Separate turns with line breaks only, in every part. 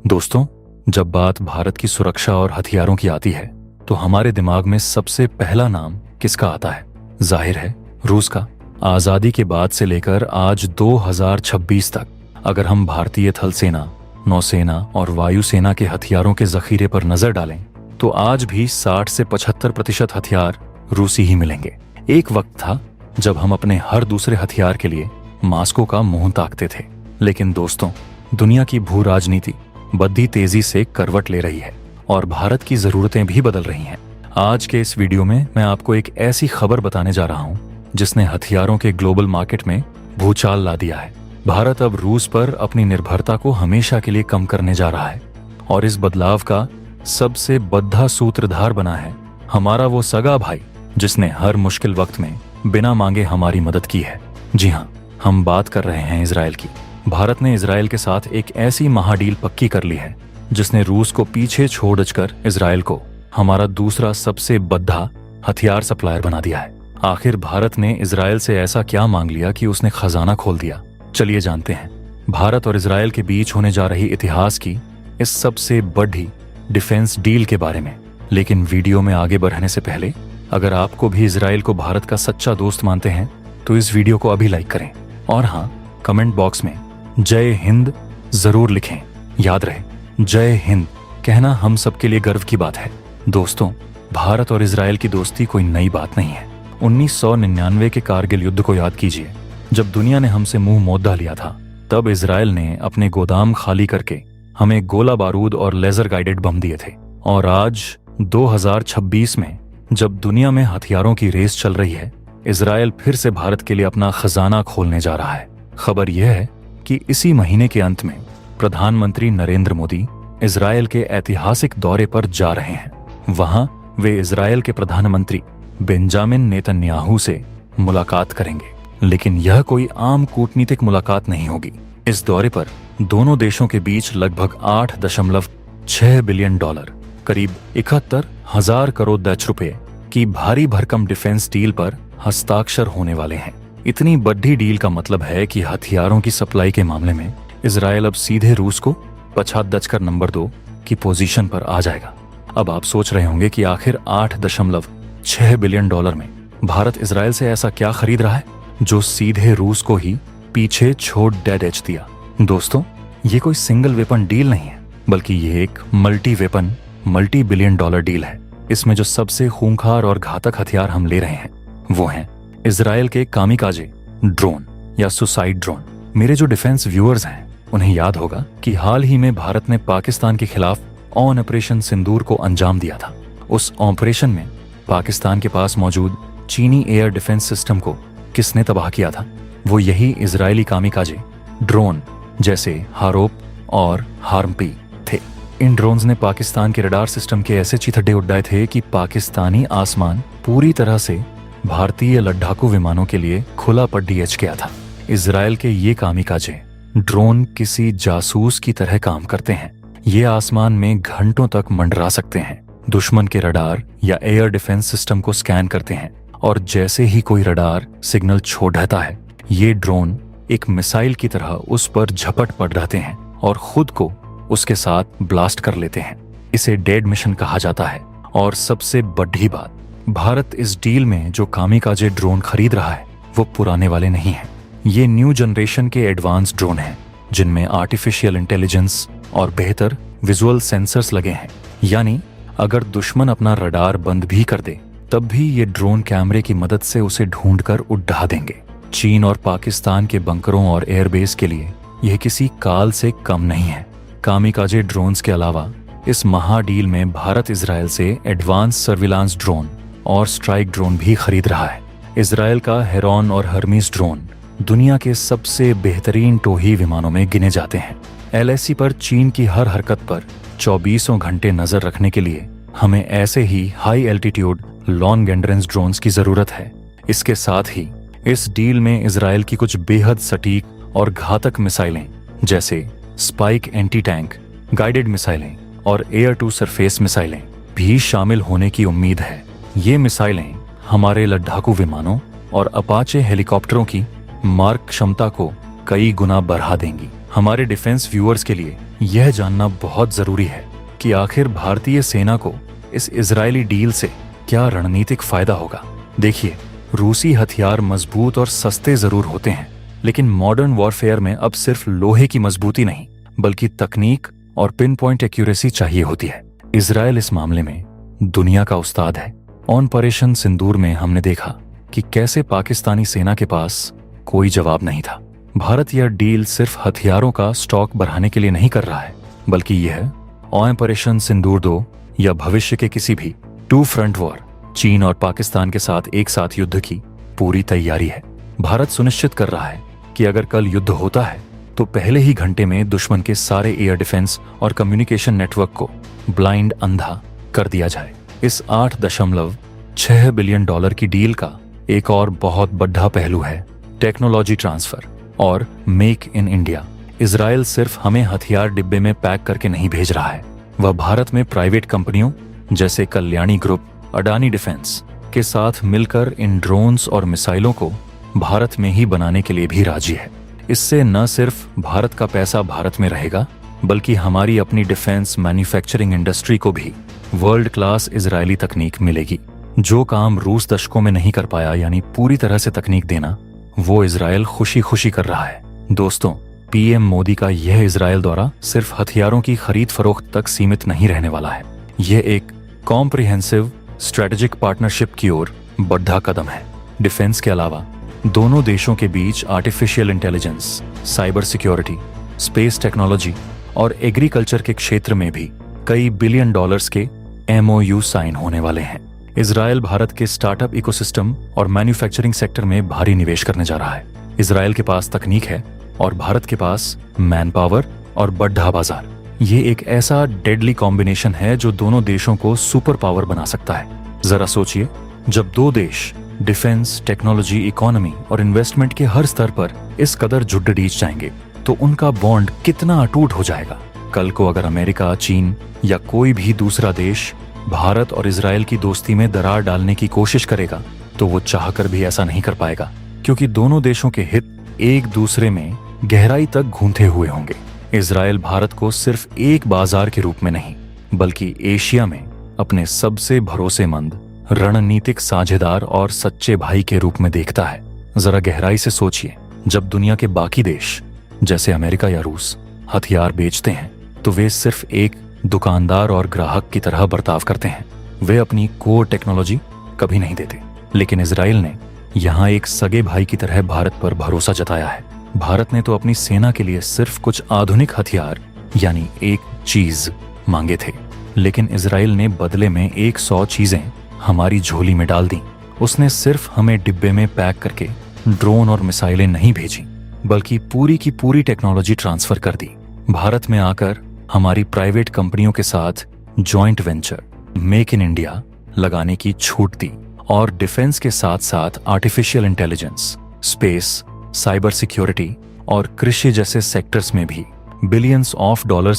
दोस्तों, जब बात भारत की सुरक्षा और हथियारों की आती है तो हमारे दिमाग में सबसे पहला नाम किसका आता है? जाहिर है, रूस का। आजादी के बाद से लेकर आज 2026 तक अगर हम भारतीय थल सेना, नौसेना और वायुसेना के हथियारों के जखीरे पर नजर डालें तो आज भी 60 से 75% हथियार रूसी ही मिलेंगे। एक वक्त था जब हम अपने हर दूसरे हथियार के लिए मास्को का मुंह ताकते थे, लेकिन दोस्तों, दुनिया की भू राजनीति बड़ी तेजी से करवट ले रही है और भारत की जरूरतें भी बदल रही हैं। आज के इस वीडियो में मैं आपको एक ऐसी खबर बताने जा रहा हूं जिसने हथियारों के ग्लोबल मार्केट में भूचाल ला दिया है। भारत अब रूस पर अपनी निर्भरता को हमेशा के लिए कम करने जा रहा है और इस बदलाव का सबसे बद्धा सूत्रधार बना है हमारा वो सगा भाई जिसने हर मुश्किल वक्त में बिना मांगे हमारी मदद की है। जी हाँ, हम बात कर रहे हैं इजराइल की। भारत ने इजराइल के साथ एक ऐसी महाडील पक्की कर ली है जिसने रूस को पीछे छोड़कर इजराइल को हमारा दूसरा सबसे बद्धा हथियार सप्लायर बना दिया है। आखिर भारत ने इजराइल से ऐसा क्या मांग लिया कि उसने खजाना खोल दिया? चलिए जानते हैं भारत और इजराइल के बीच होने जा रही इतिहास की इस सबसे बड़ी डिफेंस डील के बारे में। लेकिन वीडियो में आगे बढ़ने से पहले अगर आपको भी इजराइल को भारत का सच्चा दोस्त मानते हैं तो इस वीडियो को अभी लाइक करें और हाँ, कमेंट बॉक्स में जय हिंद जरूर लिखें। याद रहे, जय हिंद कहना हम सबके लिए गर्व की बात है। दोस्तों, भारत और इजराइल की दोस्ती कोई नई बात नहीं है। 1999 के कारगिल युद्ध को याद कीजिए। जब दुनिया ने हमसे मुंह मोद्दा लिया था तब इजराइल ने अपने गोदाम खाली करके हमें गोला बारूद और लेजर गाइडेड बम दिए थे। और आज 2026 में जब दुनिया में हथियारों की रेस चल रही है, इजराइल फिर से भारत के लिए अपना खजाना खोलने जा रहा है। खबर यह है कि इसी महीने के अंत में प्रधानमंत्री नरेंद्र मोदी इजराइल के ऐतिहासिक दौरे पर जा रहे हैं। वहां वे इजराइल के प्रधानमंत्री बेंजामिन नेतन्याहू से मुलाकात करेंगे, लेकिन यह कोई आम कूटनीतिक मुलाकात नहीं होगी। इस दौरे पर दोनों देशों के बीच लगभग 8.6 बिलियन डॉलर, करीब 71,000 करोड़ डच रुपए की भारी भरकम डिफेंस डील पर हस्ताक्षर होने वाले हैं। इतनी बड़ी डील का मतलब है कि हथियारों की सप्लाई के मामले में इजराइल अब सीधे रूस को पछात दचकर नंबर 2 की पोजीशन पर आ जाएगा। अब आप सोच रहे होंगे कि आखिर 8.6 बिलियन डॉलर में भारत इजराइल से ऐसा क्या खरीद रहा है जो सीधे रूस को ही पीछे छोड़ डेड एच दिया। दोस्तों, ये कोई सिंगल वेपन डील नहीं है, बल्कि ये एक multi weapon multi billion dollar deal है। इसमें जो सबसे खूंखार और घातक हथियार हम ले रहे हैं वो हैं इजराइल के कामिकाजे ड्रोन या सुसाइड ड्रोन। मेरे जो डिफेंस व्यूअर्स हैं उन्हें याद होगा कि हाल ही में भारत ने पाकिस्तान के खिलाफ ऑपरेशन सिंदूर को अंजाम दिया था। उस ऑपरेशन में पाकिस्तान के पास मौजूद चीनी एयर डिफेंस सिस्टम को किसने तबाह किया था? वो यही इजरायली कामिकाजे ड्रोन जैसे हारोप और हार्मपी थे। इन ड्रोन्स ने पाकिस्तान के रडार सिस्टम के ऐसे चिथड़े उड़ाए थे कि पाकिस्तानी आसमान पूरी तरह से भारतीय लड़ाकू विमानों के लिए खुला पड़ गया था। इजराइल के ये कामिकाजे ड्रोन किसी जासूस की तरह काम करते हैं। ये आसमान में घंटों तक मंडरा सकते हैं, दुश्मन के रडार या एयर डिफेंस सिस्टम को स्कैन करते हैं और जैसे ही कोई रडार सिग्नल छोड़ देता है, ये ड्रोन एक मिसाइल की तरह उस पर झपट पड़ रहते हैं और खुद को उसके साथ ब्लास्ट कर लेते हैं। इसे डेड मिशन कहा जाता है। और सबसे बड़ी बात, भारत इस डील में जो कामिकाजे ड्रोन खरीद रहा है वो पुराने वाले नहीं हैं। ये न्यू जनरेशन के एडवांस ड्रोन हैं जिनमें आर्टिफिशियल इंटेलिजेंस और बेहतर विजुअल सेंसर्स लगे हैं। यानी अगर दुश्मन अपना रडार बंद भी कर दे तब भी ये ड्रोन कैमरे की मदद से उसे ढूंढकर उड़ा देंगे। चीन और पाकिस्तान के बंकरों और एयरबेस के लिए यह किसी काल से कम नहीं है। कामिकाजे ड्रोन्स के अलावा इस महाडील में भारत इजराइल से एडवांस सर्विलांस ड्रोन और स्ट्राइक ड्रोन भी खरीद रहा है। इजराइल का हेरॉन और हर्मीस ड्रोन दुनिया के सबसे बेहतरीन टोही विमानों में गिने जाते हैं। LAC पर चीन की हर हरकत पर 24 घंटे नजर रखने के लिए हमें ऐसे ही हाई एल्टीट्यूड लॉन्ग एंड्रेंस ड्रोन्स की जरूरत है। इसके साथ ही इस डील में इजराइल की कुछ बेहद सटीक और घातक मिसाइलें जैसे स्पाइक एंटी टैंक गाइडेड मिसाइलें और एयर टू सरफेस मिसाइलें भी शामिल होने की उम्मीद है। ये मिसाइलें हमारे लड़ाकू विमानों और अपाचे हेलीकॉप्टरों की मारक क्षमता को कई गुना बढ़ा देंगी। हमारे डिफेंस व्यूअर्स के लिए यह जानना बहुत जरूरी है कि आखिर भारतीय सेना को इस इजरायली डील से क्या रणनीतिक फायदा होगा। देखिए, रूसी हथियार मजबूत और सस्ते जरूर होते हैं, लेकिन मॉडर्न वॉरफेयर में अब सिर्फ लोहे की मजबूती नहीं बल्कि तकनीक और पिन पॉइंट एक्यूरेसी चाहिए होती है। इजरायल इस मामले में दुनिया का उस्ताद है। ऑपरेशन सिंदूर में हमने देखा कि कैसे पाकिस्तानी सेना के पास कोई जवाब नहीं था। भारत यह डील सिर्फ हथियारों का स्टॉक बढ़ाने के लिए नहीं कर रहा है, बल्कि यह ऑपरेशन सिंदूर 2 या भविष्य के किसी भी 2 फ्रंट वॉर, चीन और पाकिस्तान के साथ एक साथ युद्ध की पूरी तैयारी है। भारत सुनिश्चित कर रहा है कि अगर कल युद्ध होता है तो पहले ही घंटे में दुश्मन के सारे एयर डिफेंस और कम्युनिकेशन नेटवर्क को ब्लाइंड अंधा कर दिया जाए। इस $8.6 बिलियन की डील का एक और बहुत बड़ा पहलू है टेक्नोलॉजी ट्रांसफर और मेक इन इंडिया। इजरायल सिर्फ हमें हथियार डिब्बे में पैक करके नहीं भेज रहा है, वह भारत में प्राइवेट कंपनियों जैसे कल्याणी ग्रुप, अडानी डिफेंस के साथ मिलकर इन ड्रोन्स और मिसाइलों को भारत में ही बनाने के लिए भी राजी है। इससे न सिर्फ भारत का पैसा भारत में रहेगा, बल्कि हमारी अपनी डिफेंस मैन्युफैक्चरिंग इंडस्ट्री को भी वर्ल्ड क्लास इजरायली तकनीक मिलेगी। जो काम रूस दशकों में नहीं कर पाया, यानी पूरी तरह से तकनीक देना, वो इजरायल खुशी खुशी कर रहा है। दोस्तों, पीएम मोदी का यह इजरायल दौरा सिर्फ हथियारों की खरीद फरोख्त तक सीमित नहीं रहने वाला है। यह एक कॉम्प्रिहेंसिव स्ट्रेटेजिक पार्टनरशिप की ओर बढ़ा कदम है। डिफेंस के अलावा दोनों देशों के बीच artificial intelligence, cyber security, space technology और एग्रीकल्चर के क्षेत्र में भी कई $बिलियन के MOU साइन होने वाले हैं। इजरायल भारत के स्टार्टअप इकोसिस्टम और मैन्युफैक्चरिंग सेक्टर में भारी निवेश करने जा रहा है। इजरायल के पास तकनीक है और भारत के पास मैन पावर और बड़ा बाजार। ये एक ऐसा डेडली कॉम्बिनेशन है जो दोनों देशों को सुपर पावर बना सकता है। जरा सोचिए, जब दो देश डिफेंस, टेक्नोलॉजी, इकोनॉमी और इन्वेस्टमेंट के हर स्तर पर इस कदर जुड़ डीच जाएंगे तो उनका बॉन्ड कितना अटूट हो जाएगा। कल को अगर अमेरिका, चीन या कोई भी दूसरा देश भारत और इजरायल की दोस्ती में दरार डालने की कोशिश करेगा तो वो चाहकर भी ऐसा नहीं कर पाएगा, क्योंकि दोनों देशों के हित एक दूसरे में गहराई तक घूंथे हुए होंगे। इजरायल भारत को सिर्फ एक बाजार के रूप में नहीं, बल्कि एशिया में अपने सबसे भरोसेमंद रणनीतिक साझेदार और सच्चे भाई के रूप में देखता है। जरा गहराई से सोचिए, जब दुनिया के बाकी देश जैसे अमेरिका या रूस हथियार बेचते हैं तो वे सिर्फ एक दुकानदार और ग्राहक की तरह बर्ताव करते हैं। वे अपनी कोर टेक्नोलॉजी कभी नहीं देते। लेकिन इजरायल ने यहाँ एक सगे भाई की तरह भारत पर भरोसा जताया है। भारत ने तो अपनी सेना के लिए सिर्फ कुछ आधुनिक हथियार यानी एक चीज मांगे थे, लेकिन इजरायल ने बदले में 100 चीजें हमारी झोली में डाल दी। उसने सिर्फ हमें डिब्बे में पैक करके ड्रोन और मिसाइलें नहीं भेजी, बल्कि पूरी की पूरी टेक्नोलॉजी ट्रांसफर कर दी। भारत में आकर हमारी प्राइवेट कंपनियों के साथ joint venture make in India लगाने की छूट दी और डिफेंस के साथ साथ artificial intelligence, space, cyber security और कृषि जैसे सेक्टर्स में भी $बिलियंस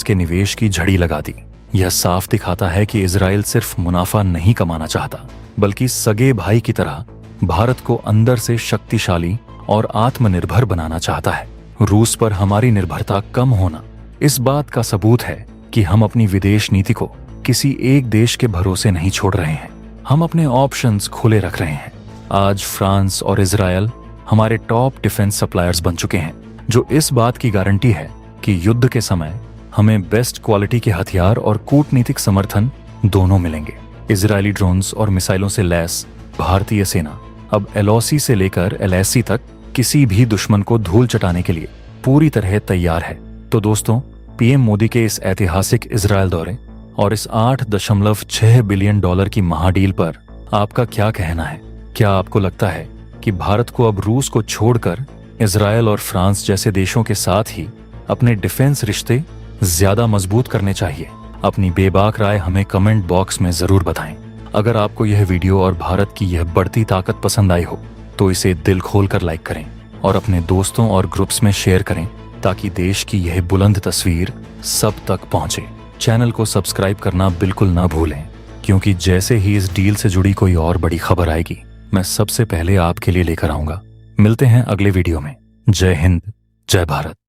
के निवेश की झड़ी लगा दी। यह साफ दिखाता है कि इजरायल सिर्फ मुनाफा नहीं कमाना चाहता, बल्कि सगे भाई की तरह भारत को अंदर से शक्तिशाली और आत्मनिर्भर बनाना चाहता है। रूस पर हमारी निर्भरता कम होना इस बात का सबूत है कि हम अपनी विदेश नीति को किसी एक देश के भरोसे नहीं छोड़ रहे हैं। हम अपने ऑप्शंस खुले रख रहे हैं। आज फ्रांस और इजरायल हमारे टॉप डिफेंस सप्लायर्स बन चुके हैं, जो इस बात की गारंटी है कि युद्ध के समय हमें बेस्ट क्वालिटी के हथियार और कूटनीतिक समर्थन दोनों मिलेंगे। इजरायली ड्रोन्स और मिसाइलों से लैस भारतीय सेना अब LOC से लेकर LAC तक किसी भी दुश्मन को धूल चटाने के लिए पूरी तरह तैयार है। तो दोस्तों, पीएम मोदी के इस ऐतिहासिक इजरायल दौरे और इस $8.6 बिलियन की महाडील पर आपका क्या कहना है? क्या आपको लगता है कि भारत को अब रूस को छोड़कर इजरायल और फ्रांस जैसे देशों के साथ ही अपने डिफेंस रिश्ते ज्यादा मजबूत करने चाहिए? अपनी बेबाक राय हमें कमेंट बॉक्स में जरूर बताएं। अगर आपको यह वीडियो और भारत की यह बढ़ती ताकत पसंद आई हो तो इसे दिल खोलकर लाइक करें और अपने दोस्तों और ग्रुप्स में शेयर करें, ताकि देश की यह बुलंद तस्वीर सब तक पहुंचे। चैनल को सब्सक्राइब करना बिल्कुल ना भूलें, क्योंकि जैसे ही इस डील से जुड़ी कोई और बड़ी खबर आएगी, मैं सबसे पहले आपके लिए लेकर आऊंगा। मिलते हैं अगले वीडियो में। जय हिंद, जय भारत।